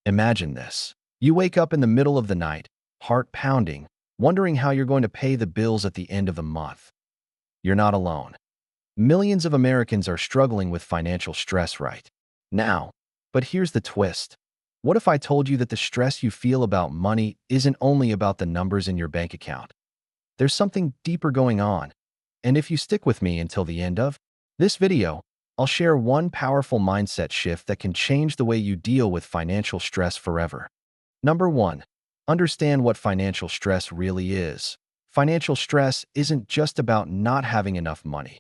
Imagine this. You wake up in the middle of the night, heart pounding, wondering how you're going to pay the bills at the end of the month. You're not alone. Millions of Americans are struggling with financial stress right now. But here's the twist. What if I told you that the stress you feel about money isn't only about the numbers in your bank account? There's something deeper going on. And if you stick with me until the end of this video, I'll share one powerful mindset shift that can change the way you deal with financial stress forever. Number 1. Understand what financial stress really is. Financial stress isn't just about not having enough money.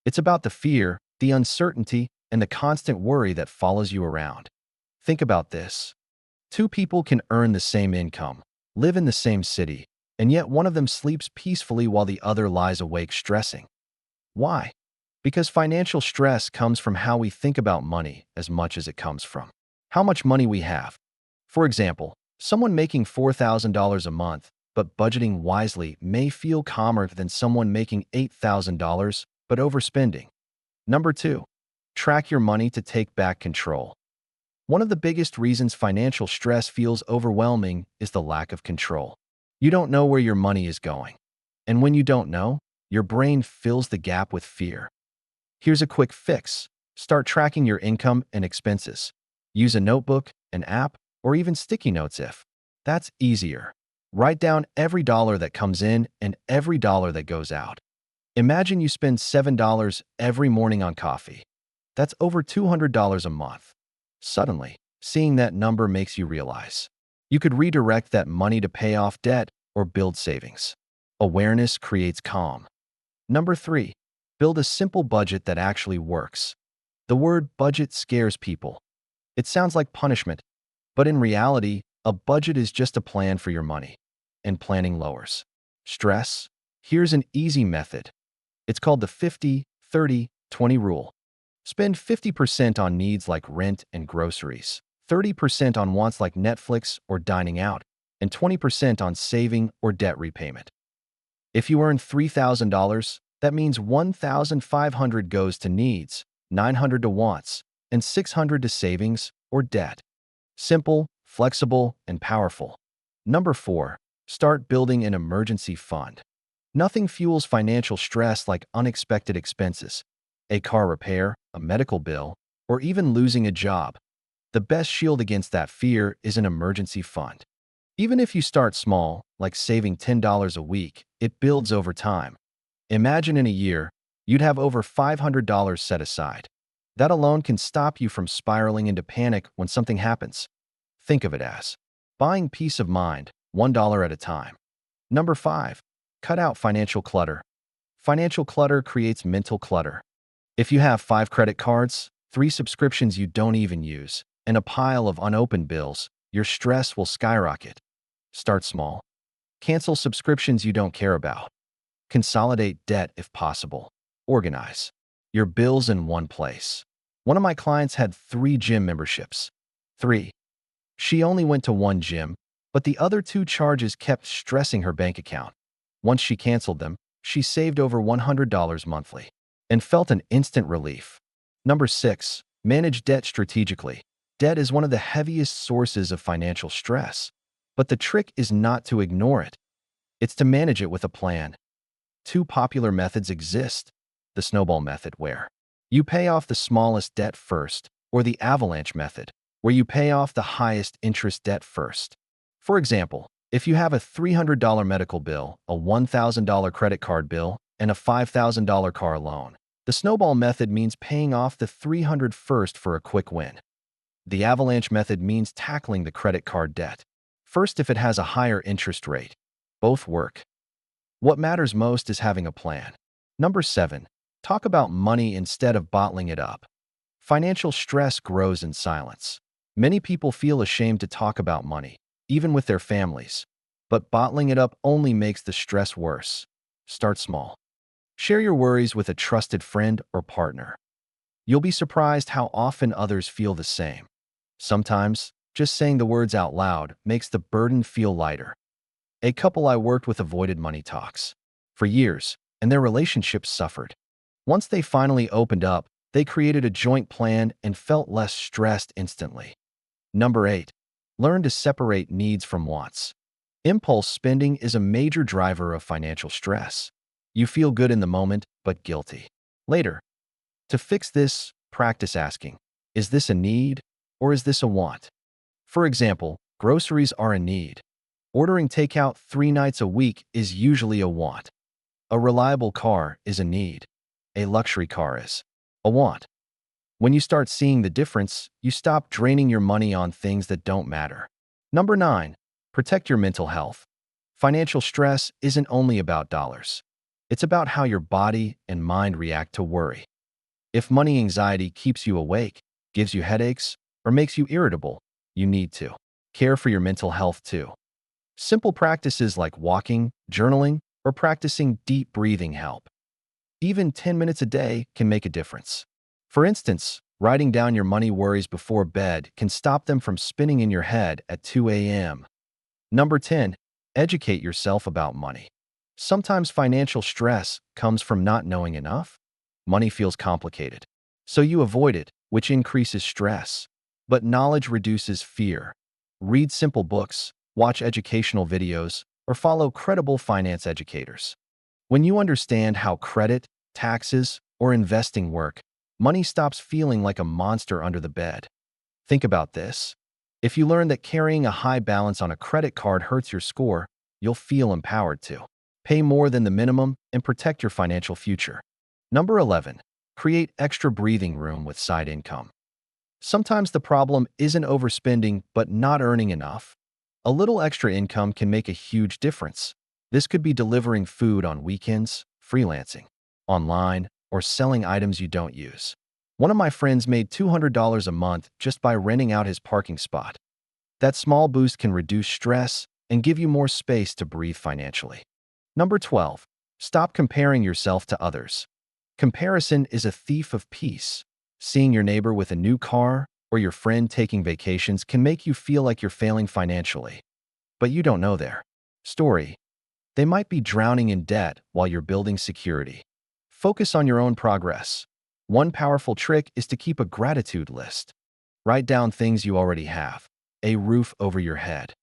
It's about the fear, the uncertainty, and the constant worry that follows you around. Think about this. Two people can earn the same income, live in the same city, and yet one of them sleeps peacefully while the other lies awake stressing. Why? Because financial stress comes from how we think about money as much as it comes from how much money we have. For example, someone making $4,000 a month but budgeting wisely may feel calmer than someone making $8,000 but overspending. Number 2. Track your money to take back control. One of the biggest reasons financial stress feels overwhelming is the lack of control. You don't know where your money is going. And when you don't know, your brain fills the gap with fear. Here's a quick fix. Start tracking your income and expenses. Use a notebook, an app, or even sticky notes if that's easier. Write down every dollar that comes in and every dollar that goes out. Imagine you spend $7 every morning on coffee. That's over $200 a month. Suddenly, seeing that number makes you realize you could redirect that money to pay off debt or build savings. Awareness creates calm. Number 3. Build a simple budget that actually works. The word budget scares people. It sounds like punishment, but in reality, a budget is just a plan for your money, and planning lowers stress. Here's an easy method. It's called the 50-30-20 rule. Spend 50% on needs like rent and groceries, 30% on wants like Netflix or dining out, and 20% on saving or debt repayment. If you earn $3,000, that means $1,500 goes to needs, $900 to wants, and $600 to savings or debt. Simple, flexible, and powerful. Number 4. Start building an emergency fund. Nothing fuels financial stress like unexpected expenses. A car repair, a medical bill, or even losing a job. The best shield against that fear is an emergency fund. Even if you start small, like saving $10 a week, it builds over time. Imagine in a year, you'd have over $500 set aside. That alone can stop you from spiraling into panic when something happens. Think of it as buying peace of mind, $1 at a time. Number 5. Cut out financial clutter. Financial clutter creates mental clutter. If you have 5 credit cards, 3 subscriptions you don't even use, and a pile of unopened bills, your stress will skyrocket. Start small. Cancel subscriptions you don't care about. Consolidate debt if possible. Organize your bills in one place. One of my clients had 3 gym memberships. 3. She only went to one gym, but the other 2 charges kept stressing her bank account. Once she canceled them, she saved over $100 monthly and felt an instant relief. Number 6. Manage debt strategically. Debt is one of the heaviest sources of financial stress, but the trick is not to ignore it. It's to manage it with a plan. 2 popular methods exist. The snowball method, where you pay off the smallest debt first, or the avalanche method, where you pay off the highest interest debt first. For example, if you have a $300 medical bill, a $1,000 credit card bill, and a $5,000 car loan, the snowball method means paying off the $300 first for a quick win. The avalanche method means tackling the credit card debt first if it has a higher interest rate. Both work. What matters most is having a plan. Number 7. Talk about money instead of bottling it up. Financial stress grows in silence. Many people feel ashamed to talk about money, even with their families. But bottling it up only makes the stress worse. Start small. Share your worries with a trusted friend or partner. You'll be surprised how often others feel the same. Sometimes, just saying the words out loud makes the burden feel lighter. A couple I worked with avoided money talks for years, and their relationship suffered. Once they finally opened up, they created a joint plan and felt less stressed instantly. Number 8. Learn to separate needs from wants. Impulse spending is a major driver of financial stress. You feel good in the moment, but guilty later. To fix this, practice asking, is this a need or is this a want? For example, groceries are a need. Ordering takeout 3 nights a week is usually a want. A reliable car is a need. A luxury car is a want. When you start seeing the difference, you stop draining your money on things that don't matter. Number 9. Protect your mental health. Financial stress isn't only about dollars. It's about how your body and mind react to worry. If money anxiety keeps you awake, gives you headaches, or makes you irritable, you need to care for your mental health too. Simple practices like walking, journaling, or practicing deep breathing help. Even 10 minutes a day can make a difference. For instance, writing down your money worries before bed can stop them from spinning in your head at 2 a.m. Number 10. Educate yourself about money. Sometimes financial stress comes from not knowing enough. Money feels complicated, so you avoid it, which increases stress. But knowledge reduces fear. Read simple books, watch educational videos, or follow credible finance educators. When you understand how credit, taxes, or investing work, money stops feeling like a monster under the bed. Think about this. If you learn that carrying a high balance on a credit card hurts your score, you'll feel empowered to pay more than the minimum and protect your financial future. Number 11. Create extra breathing room with side income. Sometimes the problem isn't overspending but not earning enough. A little extra income can make a huge difference. This could be delivering food on weekends, freelancing, online, or selling items you don't use. One of my friends made $200 a month just by renting out his parking spot. That small boost can reduce stress and give you more space to breathe financially. Number 12. Stop comparing yourself to others. Comparison is a thief of peace. Seeing your neighbor with a new car or your friend taking vacations can make you feel like you're failing financially. But you don't know their story. They might be drowning in debt while you're building security. Focus on your own progress. One powerful trick is to keep a gratitude list. Write down things you already have: a roof over your head,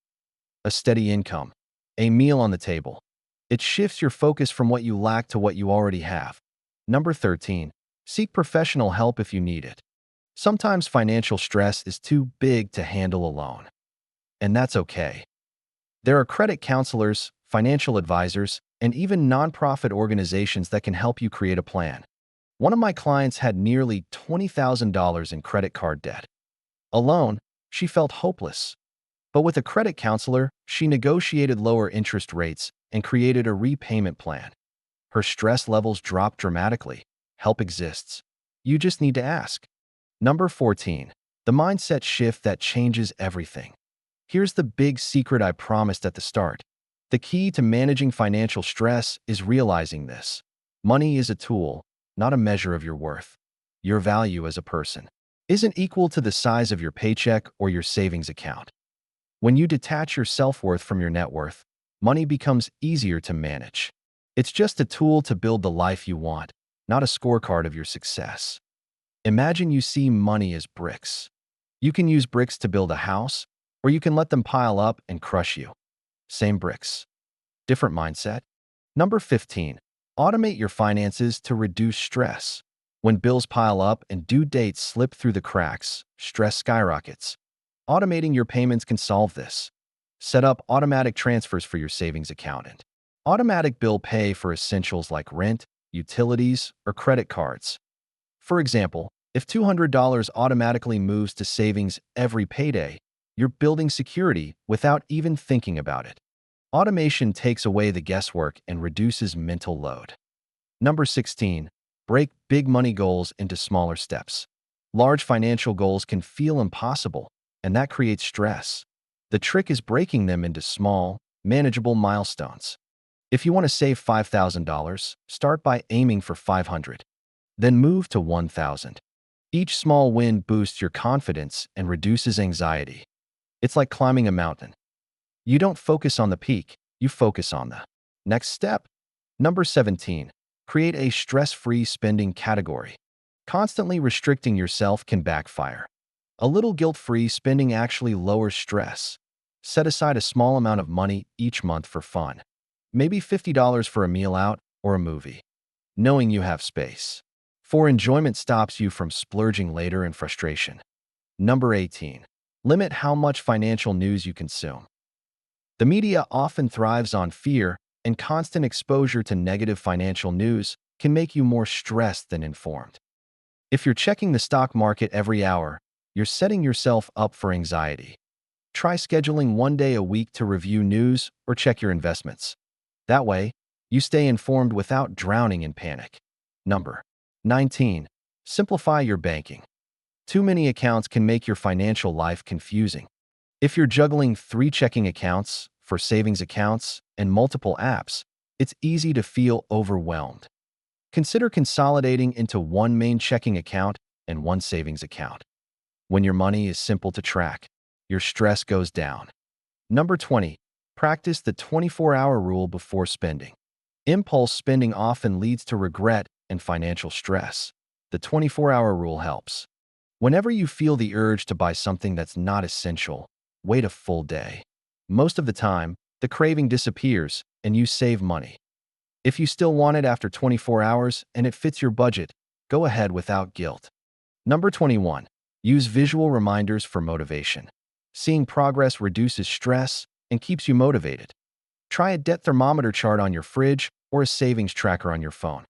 a steady income, a meal on the table. It shifts your focus from what you lack to what you already have. Number 13. Seek professional help if you need it. Sometimes financial stress is too big to handle alone. And that's okay. There are credit counselors, financial advisors, and even nonprofit organizations that can help you create a plan. One of my clients had nearly $20,000 in credit card debt. Alone, she felt hopeless. But with a credit counselor, she negotiated lower interest rates and created a repayment plan. Her stress levels dropped dramatically. Help exists. You just need to ask. Number 14. The mindset shift that changes everything. Here's the big secret I promised at the start. The key to managing financial stress is realizing this. Money is a tool, not a measure of your worth. Your value as a person isn't equal to the size of your paycheck or your savings account. When you detach your self-worth from your net worth, money becomes easier to manage. It's just a tool to build the life you want, not a scorecard of your success. Imagine you see money as bricks. You can use bricks to build a house, or you can let them pile up and crush you. Same bricks, different mindset. Number 15. Automate your finances to reduce stress. When bills pile up and due dates slip through the cracks, stress skyrockets. Automating your payments can solve this. Set up automatic transfers for your savings account and automatic bill pay for essentials like rent, utilities, or credit cards. For example, if $200 automatically moves to savings every payday, you're building security without even thinking about it. Automation takes away the guesswork and reduces mental load. Number 16. Break big money goals into smaller steps. Large financial goals can feel impossible, and that creates stress. The trick is breaking them into small, manageable milestones. If you want to save $5,000, start by aiming for $500. Then move to $1,000. Each small win boosts your confidence and reduces anxiety. It's like climbing a mountain. You don't focus on the peak, you focus on the next step. Number 17. Create a stress-free spending category. Constantly restricting yourself can backfire. A little guilt-free spending actually lowers stress. Set aside a small amount of money each month for fun. Maybe $50 for a meal out or a movie, knowing you have space. For enjoyment stops you from splurging later in frustration. Number 18. Limit how much financial news you consume. The media often thrives on fear, and constant exposure to negative financial news can make you more stressed than informed. If you're checking the stock market every hour, you're setting yourself up for anxiety. Try scheduling one day a week to review news or check your investments. That way, you stay informed without drowning in panic. Number 19. Simplify your banking. Too many accounts can make your financial life confusing. If you're juggling 3 checking accounts, 4 savings accounts, and multiple apps, it's easy to feel overwhelmed. Consider consolidating into one main checking account and one savings account. When your money is simple to track, your stress goes down. Number 20. Practice the 24-hour rule before spending. Impulse spending often leads to regret and financial stress. The 24-hour rule helps. Whenever you feel the urge to buy something that's not essential, wait a full day. Most of the time, the craving disappears and you save money. If you still want it after 24 hours and it fits your budget, go ahead without guilt. Number 21. Use visual reminders for motivation. Seeing progress reduces stress and keeps you motivated. Try a debt thermometer chart on your fridge or a savings tracker on your phone.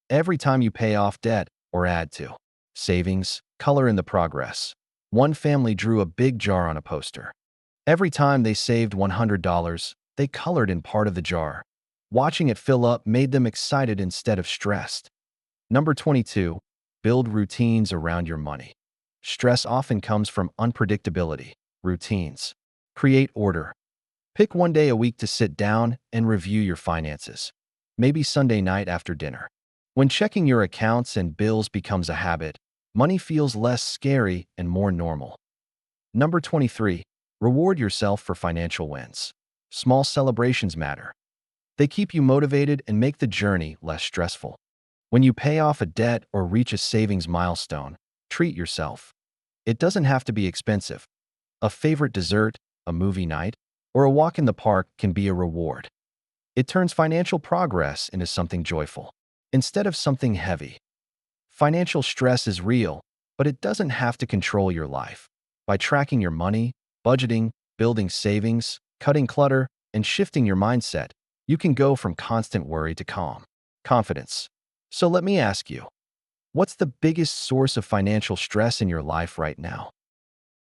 Every time you pay off debt or add to savings, color in the progress. One family drew a big jar on a poster. Every time they saved $100, they colored in part of the jar. Watching it fill up made them excited instead of stressed. Number 22. Build routines around your money. Stress often comes from unpredictability. Routines create order. Pick one day a week to sit down and review your finances. Maybe Sunday night after dinner. When checking your accounts and bills becomes a habit, money feels less scary and more normal. Number 23. Reward yourself for financial wins. Small celebrations matter. They keep you motivated and make the journey less stressful. When you pay off a debt or reach a savings milestone, treat yourself. It doesn't have to be expensive. A favorite dessert, a movie night, or a walk in the park can be a reward. It turns financial progress into something joyful, instead of something heavy. Financial stress is real, but it doesn't have to control your life. By tracking your money, budgeting, building savings, cutting clutter, and shifting your mindset, you can go from constant worry to calm confidence. So let me ask you, what's the biggest source of financial stress in your life right now?